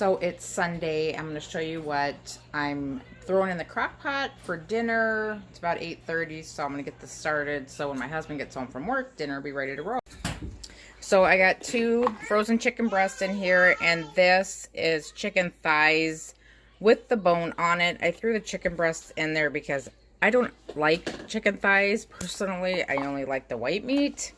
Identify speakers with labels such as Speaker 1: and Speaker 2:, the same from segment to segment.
Speaker 1: So it's Sunday. I'm going to show you what I'm throwing in the crock pot for dinner. It's about 8:30, so I'm going to get this started. So when my husband gets home from work, dinner will be ready to roll. So I got 2 frozen chicken breasts in here, and this is chicken thighs with the bone on it. I threw the chicken breasts in there because I don't like chicken thighs personally. I only like the white meat.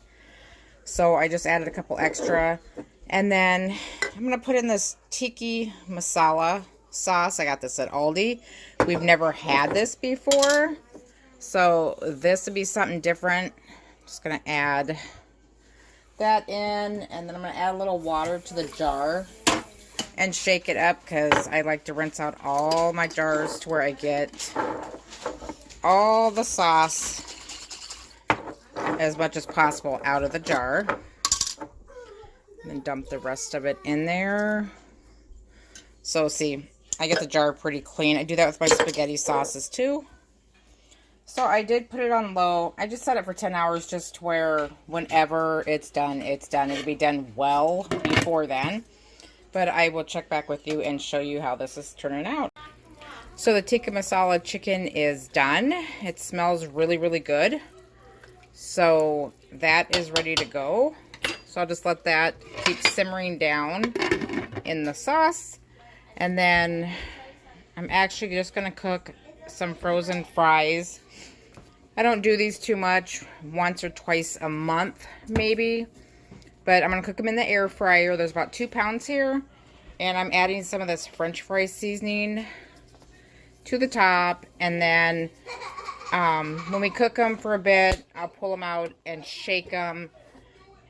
Speaker 1: So I just added a couple extra. And then I'm going to put in this Tikka masala sauce. I got this at Aldi. We've never had this before, so this would be something different. Just going to add that in, and then I'm going to add a little water to the jar and shake it up because I like to rinse out all my jars to where I get all the sauce as much as possible out of the jar. And then dump the rest of it in there. So see, I get the jar pretty clean. I do that with my spaghetti sauces too. So I did put it on low. I just set it for 10 hours just to where whenever it's done, it's done. It'll be done well before then. But I will check back with you and show you how this is turning out. So the tikka masala chicken is done. It smells really, really good. So that is ready to go. So I'll just let that keep simmering down in the sauce. And then I'm actually just going to cook some frozen fries. I don't do these too much, once or twice a month maybe. But I'm going to cook them in the air fryer. There's about 2 pounds here. And I'm adding some of this French fry seasoning to the top. And then when we cook them for a bit, I'll pull them out and shake them.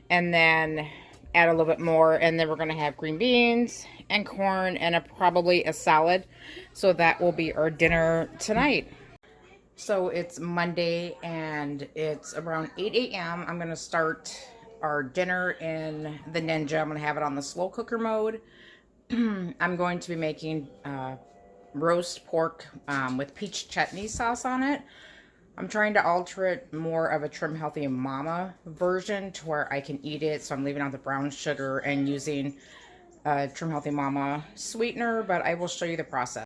Speaker 1: And then add a little bit more, and then we're going to have green beans and corn and probably a salad. So that will be our dinner tonight. So it's Monday and it's around 8 a.m. I'm going to start our dinner in the Ninja. I'm going to have it on the slow cooker mode. I'm going to be making roast pork with peach chutney sauce on it. I'm trying to alter it more of a Trim Healthy Mama version to where I can eat it. So I'm leaving out the brown sugar and using Trim Healthy Mama sweetener, but I will show you the process.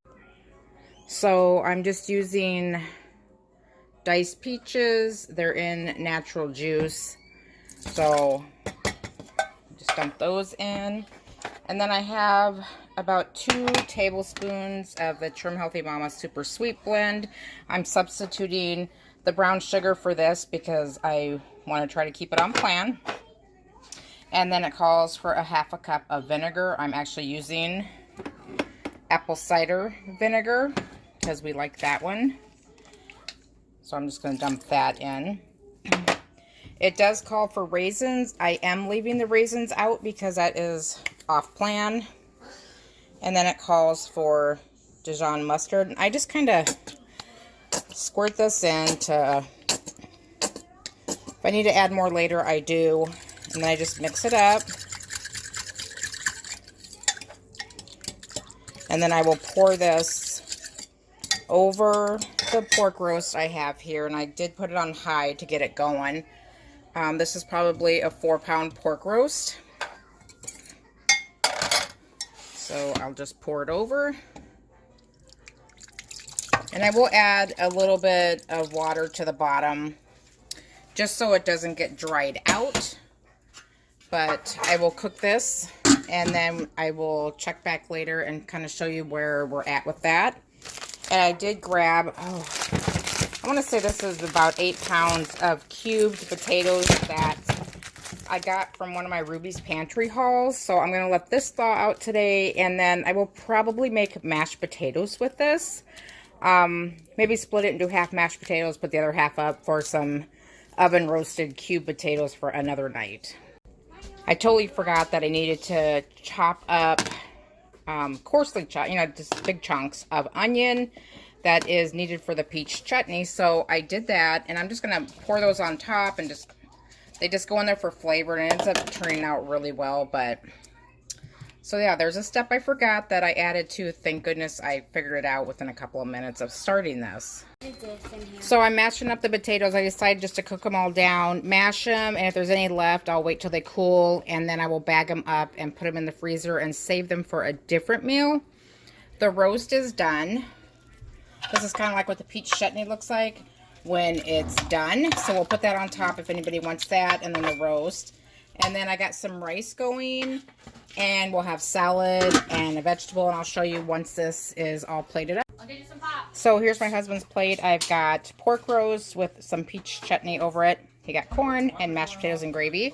Speaker 1: So I'm just using diced peaches. They're in natural juice. So just dump those in. And then I have about 2 tablespoons of the Trim Healthy Mama Super Sweet Blend. I'm substituting the brown sugar for this because I want to try to keep it on plan. And then it calls for a 1/2 cup of vinegar. I'm actually using apple cider vinegar because we like that one. So I'm just going to dump that in. It does call for raisins. I am leaving the raisins out because that is off plan. And then it calls for Dijon mustard. And I just kind of squirt this in to, if I need to add more later, I do. And then I just mix it up. And then I will pour this over the pork roast I have here. And I did put it on high to get it going. This is probably a 4-pound pork roast. So I'll just pour it over. And I will add a little bit of water to the bottom just so it doesn't get dried out. But I will cook this and then I will check back later and kind of show you where we're at with that. And I did grab, I want to say this is about 8 pounds of cubed potatoes that I got from one of my Ruby's Pantry hauls. So I'm going to let this thaw out today, and then I will probably make mashed potatoes with this. Maybe split it into half mashed potatoes, put the other half up for some oven roasted cubed potatoes for another night. I totally forgot that I needed to chop up, coarsely chopped, just big chunks of onion that is needed for the peach chutney. So I did that, and I'm just going to pour those on top and they just go in there for flavor, and it ends up turning out really well. But So yeah, there's a step I forgot that I added to. Thank goodness I figured it out within a couple of minutes of starting this. So I'm mashing up the potatoes. I decided just to cook them all down, mash them, and if there's any left, I'll wait till they cool, and then I will bag them up and put them in the freezer and save them for a different meal. The roast is done. This is kind of like what the peach chutney looks like when it's done. So we'll put that on top if anybody wants that, and then the roast. And then I got some rice going, and we'll have salad and a vegetable, and I'll show you once this is all plated up.
Speaker 2: I'll get you some pop.
Speaker 1: So here's my husband's plate. I've got pork roast with some peach chutney over it. He got corn and mashed potatoes and gravy.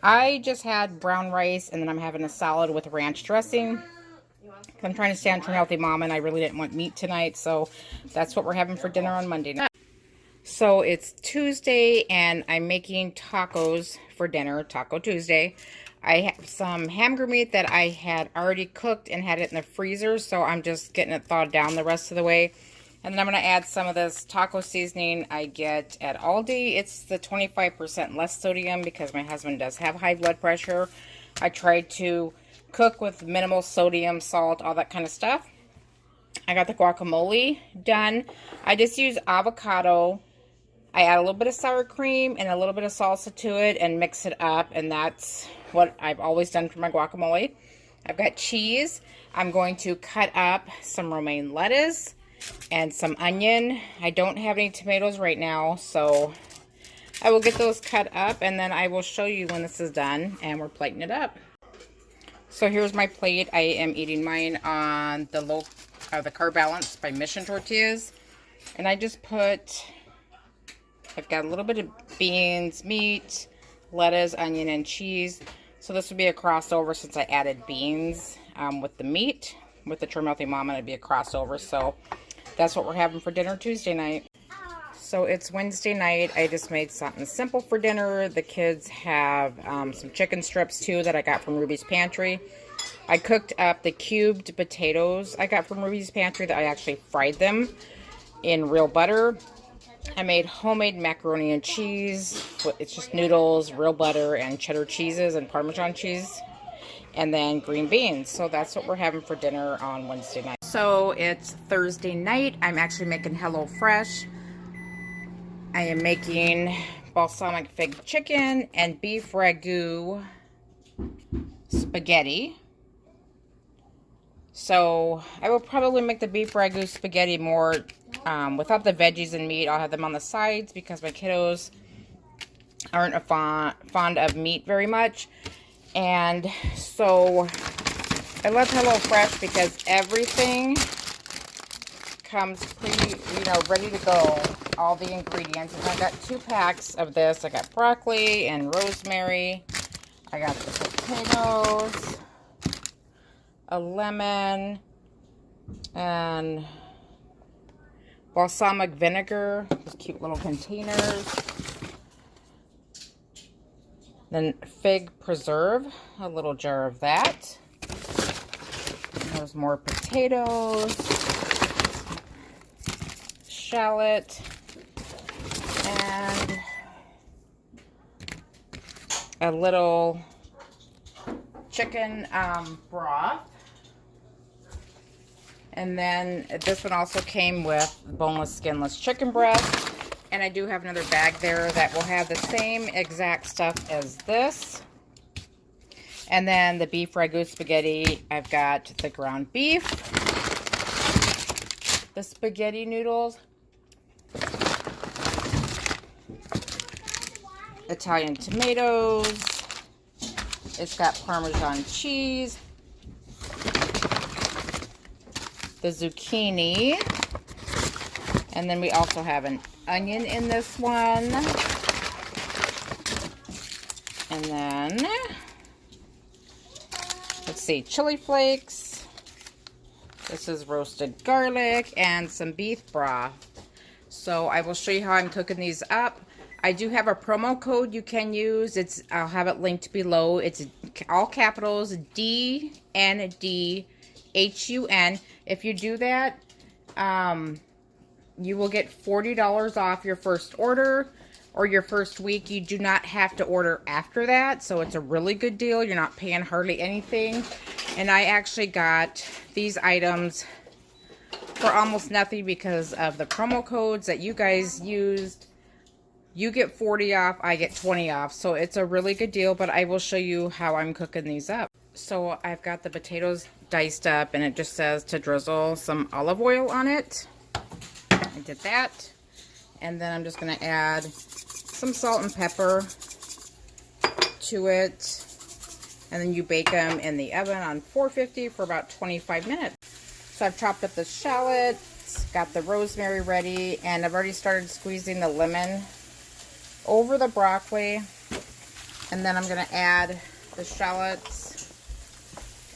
Speaker 1: I just had brown rice, and then I'm having a salad with ranch dressing. I'm trying to stay on Turn Healthy Mom, and I really didn't want meat tonight, so that's what we're having for dinner on Monday night. So it's Tuesday, and I'm making tacos for dinner, Taco Tuesday. I have some hamburger meat that I had already cooked and had it in the freezer, so I'm just getting it thawed down the rest of the way. And then I'm going to add some of this taco seasoning I get at Aldi. It's the 25% less sodium because my husband does have high blood pressure. I tried to cook with minimal sodium, salt, all that kind of stuff. I got the guacamole done. I just use avocado. I add a little bit of sour cream and a little bit of salsa to it and mix it up, and that's what I've always done for my guacamole. I've got cheese. I'm going to cut up some romaine lettuce and some onion. I don't have any tomatoes right now, so I will get those cut up, and then I will show you when this is done, and we're plating it up. So here's my plate. I am eating mine on the the Carb Balance by Mission Tortillas, and I just put, I've got a little bit of beans, meat, lettuce, onion, and cheese. So this would be a crossover since I added beans with the meat. With the Turn Healthy Mom, it'd be a crossover. So that's what we're having for dinner Tuesday night. So it's Wednesday night. I just made something simple for dinner. The kids have some chicken strips too that I got from Ruby's Pantry. I cooked up the cubed potatoes I got from Ruby's Pantry that I actually fried them in real butter. I made homemade macaroni and cheese. It's just noodles, real butter, and cheddar cheeses and Parmesan cheese. And then green beans. So that's what we're having for dinner on Wednesday night. So it's Thursday night. I'm actually making HelloFresh. I am making balsamic fig chicken and beef ragu spaghetti. So I will probably make the beef ragu spaghetti more without the veggies and meat. I'll have them on the sides because my kiddos aren't fond of meat very much. And so I love HelloFresh because everything comes ready to go. All the ingredients. And I got 2 packs of this. I got broccoli and rosemary. I got the potatoes, a lemon, and balsamic vinegar. These cute little containers. Then fig preserve, a little jar of that. There's more potatoes, shallot, and a little chicken broth. And then this one also came with boneless, skinless chicken breast. And I do have another bag there that will have the same exact stuff as this. And then the beef ragu spaghetti, I've got the ground beef, the spaghetti noodles, Italian tomatoes, it's got Parmesan cheese, the zucchini, and then we also have an onion in this one. And then, let's see, chili flakes. This is roasted garlic and some beef broth. So I will show you how I'm cooking these up. I do have a promo code you can use. I'll have it linked below. It's all capitals DNDHUN. If you do that, you will get $40 off your first order. or your first week, you do not have to order after that. So it's a really good deal. You're not paying hardly anything. And I actually got these items for almost nothing because of the promo codes that you guys used. You get 40 off, I get 20 off. So it's a really good deal, but I will show you how I'm cooking these up. So I've got the potatoes diced up, and it just says to drizzle some olive oil on it. I did that. And then I'm just going to add some salt and pepper to it. And then you bake them in the oven on 450 for about 25 minutes. So I've chopped up the shallots, got the rosemary ready, and I've already started squeezing the lemon over the broccoli. And then I'm going to add the shallots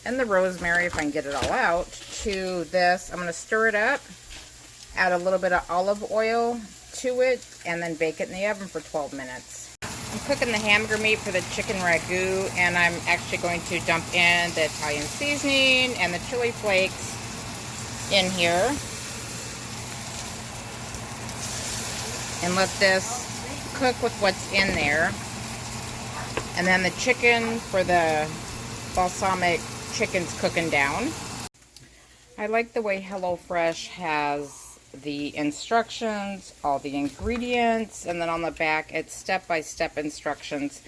Speaker 1: and the rosemary, if I can get it all out, to this. I'm going to stir it up, add a little bit of olive oil to it, and then bake it in the oven for 12 minutes. I'm cooking the hamburger meat for the chicken ragu, and I'm actually going to dump in the Italian seasoning and the chili flakes in here. And let this cook with what's in there. And then the chicken for the balsamic chicken's cooking down. I like the way HelloFresh has the instructions, all the ingredients, and then on the back it's step-by-step instructions.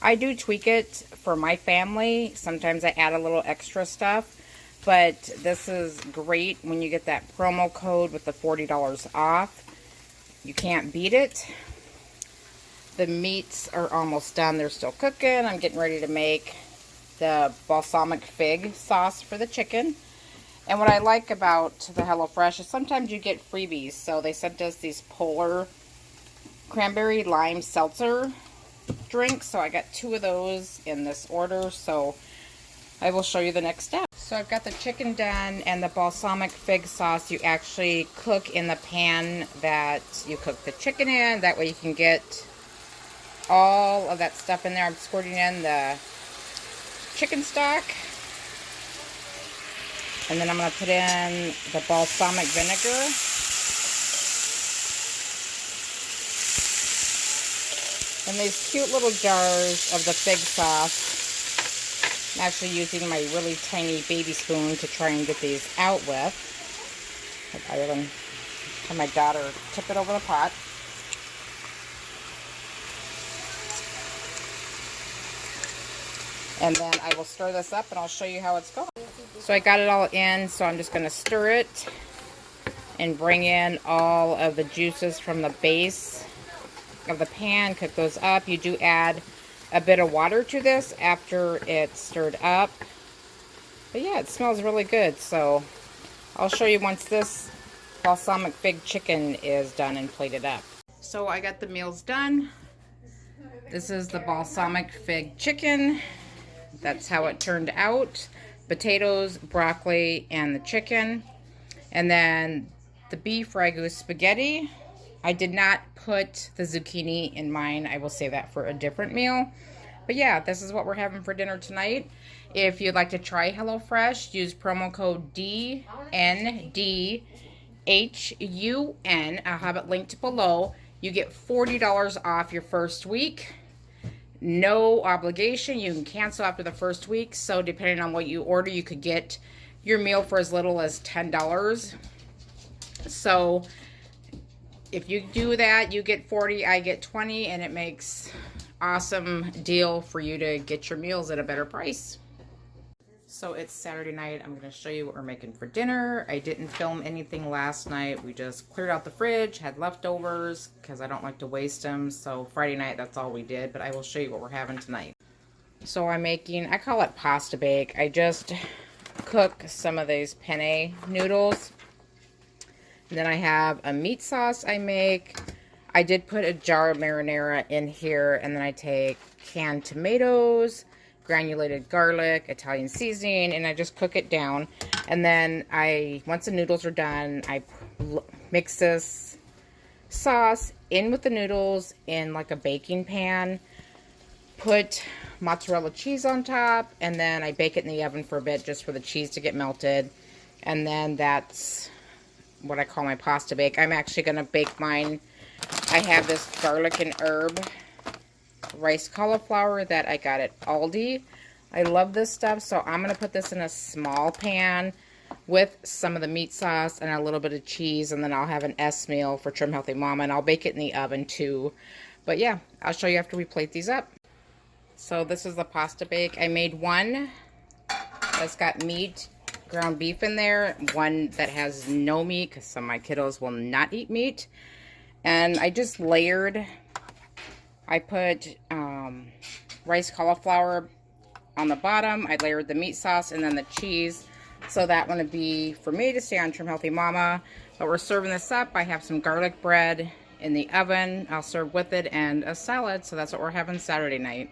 Speaker 1: I do tweak it for my family. Sometimes I add a little extra stuff, but this is great when you get that promo code with the $40 off. You can't beat it. The meats are almost done. They're still cooking. I'm getting ready to make the balsamic fig sauce for the chicken. And what I like about the HelloFresh is sometimes you get freebies. So they sent us these Polar cranberry lime seltzer drinks. So I got 2 of those in this order. So I will show you the next step. So I've got the chicken done, and the balsamic fig sauce you actually cook in the pan that you cook the chicken in. That way you can get all of that stuff in there. I'm squirting in the chicken stock. And then I'm going to put in the balsamic vinegar. And these cute little jars of the fig sauce. I'm actually using my really tiny baby spoon to try and get these out with. Rather than have my daughter tip it over the pot. And then I will stir this up and I'll show you how it's going. So I got it all in, so I'm just going to stir it and bring in all of the juices from the base of the pan. Cook those up. You do add a bit of water to this after it's stirred up. But yeah, it smells really good. So I'll show you once this balsamic fig chicken is done and plated up. So I got the meals done. This is the balsamic fig chicken. That's how it turned out. Potatoes, broccoli, and the chicken. And then the beef ragu spaghetti. I did not put the zucchini in mine. I will save that for a different meal. But yeah, this is what we're having for dinner tonight. If you'd like to try HelloFresh, use promo code DNDHUN. I'll have it linked below. You get $40 off your first week. No obligation. You can cancel after the first week. So depending on what you order, you could get your meal for as little as $10. So if you do that, you get 40, I get 20, and it makes awesome deal for you to get your meals at a better price. So it's Saturday night. I'm going to show you what we're making for dinner. I didn't film anything last night. We just cleared out the fridge, had leftovers because I don't like to waste them. So Friday night, that's all we did. But I will show you what we're having tonight. So I'm making, I call it pasta bake. I just cook some of these penne noodles. And then I have a meat sauce I make. I did put a jar of marinara in here. And then I take canned tomatoes, granulated garlic, Italian seasoning, and I just cook it down. And then once the noodles are done, I mix this sauce in with the noodles in like a baking pan, put mozzarella cheese on top, and then I bake it in the oven for a bit just for the cheese to get melted. And then that's what I call my pasta bake. I'm actually going to bake mine I have this garlic and herb rice cauliflower that I got at Aldi. I love this stuff, so I'm going to put this in a small pan with some of the meat sauce and a little bit of cheese, and then I'll have an S meal for Trim Healthy Mama, and I'll bake it in the oven too. But yeah, I'll show you after we plate these up. So this is the pasta bake. I made one that's got meat, ground beef in there, one that has no meat because some of my kiddos will not eat meat. And I just layered, I put rice cauliflower on the bottom, I layered the meat sauce and then the cheese. So that one would be for me to stay on Trim Healthy Mama. But we're serving this up. I have some garlic bread in the oven. I'll serve with it and a salad. So that's what we're having Saturday night.